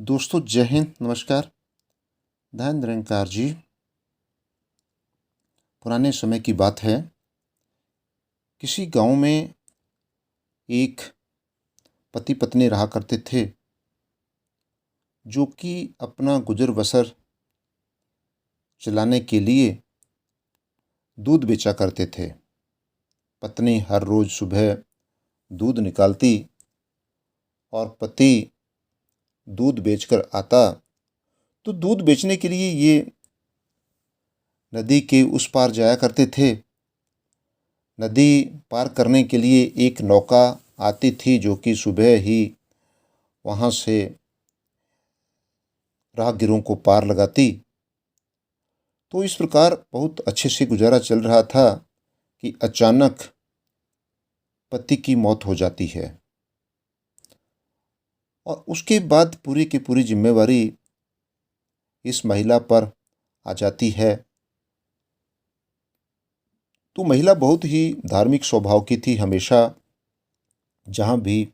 दोस्तों जय हिंद, नमस्कार। धन निरंकार जी। पुराने समय की बात है। किसी गांव में एक पति पत्नी रहा करते थे, जो कि अपना गुजर बसर चलाने के लिए दूध बेचा करते थे। पत्नी हर रोज सुबह दूध निकालती और पति दूध बेचकर आता, तो दूध बेचने के लिए ये नदी के उस पार जाया करते थे। नदी पार करने के लिए एक नौका आती थी, जो कि सुबह ही वहाँ से राहगीरों को पार लगाती। तो इस प्रकार बहुत अच्छे से गुजारा चल रहा था कि अचानक पति की मौत हो जाती है और उसके बाद पूरी की पूरी जिम्मेवारी इस महिला पर आ जाती है। तो महिला बहुत ही धार्मिक स्वभाव की थी। हमेशा जहाँ भी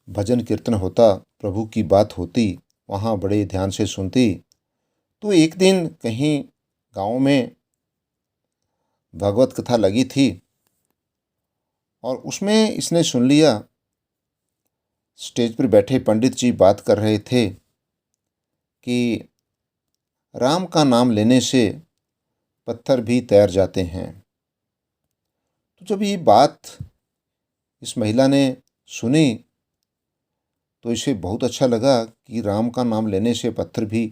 भजन कीर्तन होता, प्रभु की बात होती, वहाँ बड़े ध्यान से सुनती। तो एक दिन कहीं गांव में भगवत कथा लगी थी और उसमें इसने सुन लिया। स्टेज पर बैठे पंडित जी बात कर रहे थे कि राम का नाम लेने से पत्थर भी तैर जाते हैं। तो जब ये बात इस महिला ने सुनी, तो इसे बहुत अच्छा लगा कि राम का नाम लेने से पत्थर भी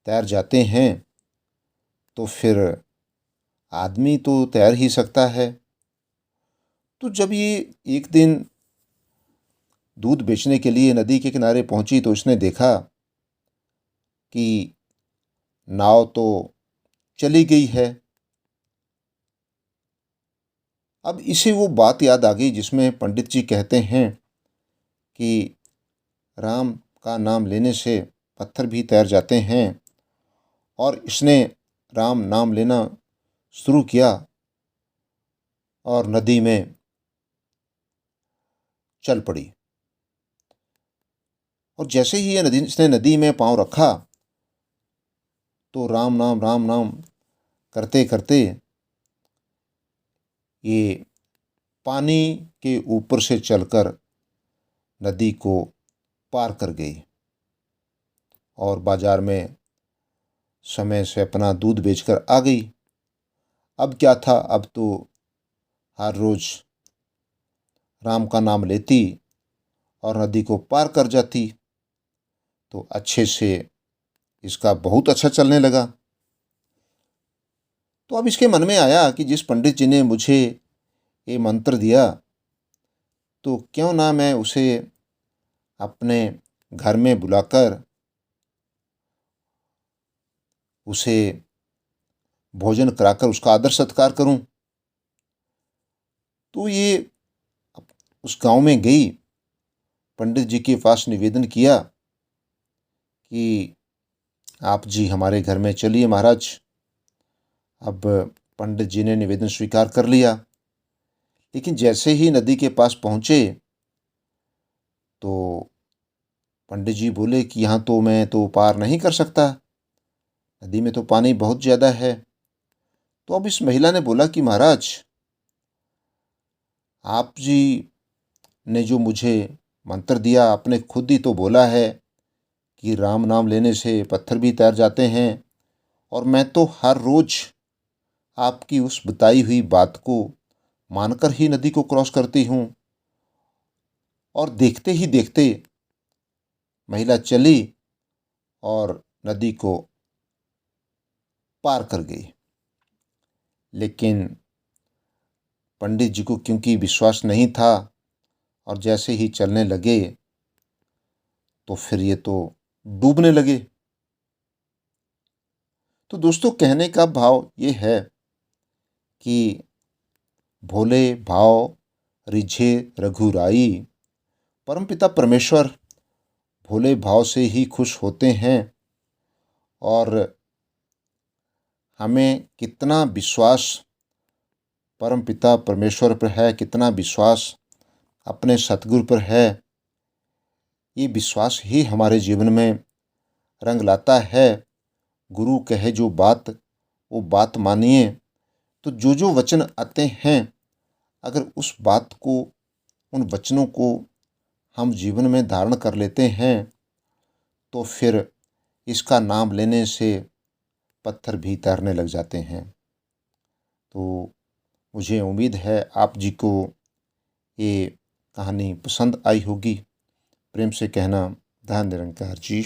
तैर जाते हैं, तो फिर आदमी तो तैर ही सकता है। तो जब ये एक दिन दूध बेचने के लिए नदी के किनारे पहुंची, तो इसने देखा कि नाव तो चली गई है। अब इसे वो बात याद आ गई जिसमें पंडित जी कहते हैं कि राम का नाम लेने से पत्थर भी तैर जाते हैं, और इसने राम नाम लेना शुरू किया और नदी में चल पड़ी। और जैसे ही इसने नदी में पांव रखा, तो राम नाम करते करते ये पानी के ऊपर से चलकर नदी को पार कर गई और बाजार में समय से अपना दूध बेचकर आ गई। अब क्या था, अब तो हर रोज राम का नाम लेती और नदी को पार कर जाती। तो अच्छे से इसका बहुत अच्छा चलने लगा। तो अब इसके मन में आया कि जिस पंडित जी ने मुझे ये मंत्र दिया, तो क्यों ना मैं उसे अपने घर में बुलाकर उसे भोजन कराकर उसका आदर सत्कार करूं। तो ये उस गांव में गई, पंडित जी के पास निवेदन किया कि आप जी हमारे घर में चलिए महाराज। अब पंडित जी ने निवेदन स्वीकार कर लिया, लेकिन जैसे ही नदी के पास पहुंचे, तो पंडित जी बोले कि यहाँ तो मैं तो पार नहीं कर सकता, नदी में तो पानी बहुत ज़्यादा है। तो अब इस महिला ने बोला कि महाराज, आप जी ने जो मुझे मंत्र दिया, आपने खुद ही तो बोला है कि राम नाम लेने से पत्थर भी तैर जाते हैं, और मैं तो हर रोज आपकी उस बताई हुई बात को मानकर ही नदी को क्रॉस करती हूँ। और देखते ही देखते महिला चली और नदी को पार कर गई। लेकिन पंडित जी को क्योंकि विश्वास नहीं था, और जैसे ही चलने लगे, तो फिर ये तो डूबने लगे। तो दोस्तों, कहने का भाव ये है कि भोले भाव रिझे रघुराई, परमपिता परमेश्वर भोले भाव से ही खुश होते हैं। और हमें कितना विश्वास परमपिता परमेश्वर पर है, कितना विश्वास अपने सतगुरु पर है, ये विश्वास ही हमारे जीवन में रंग लाता है। गुरु कहे जो बात वो बात मानिए। तो जो जो वचन आते हैं, अगर उस बात को, उन वचनों को हम जीवन में धारण कर लेते हैं तो फिर इसका नाम लेने से पत्थर भी तैरने लग जाते हैं। तो मुझे उम्मीद है आप जी को ये कहानी पसंद आई होगी। प्रेम से कहना, धन निरंकार जी।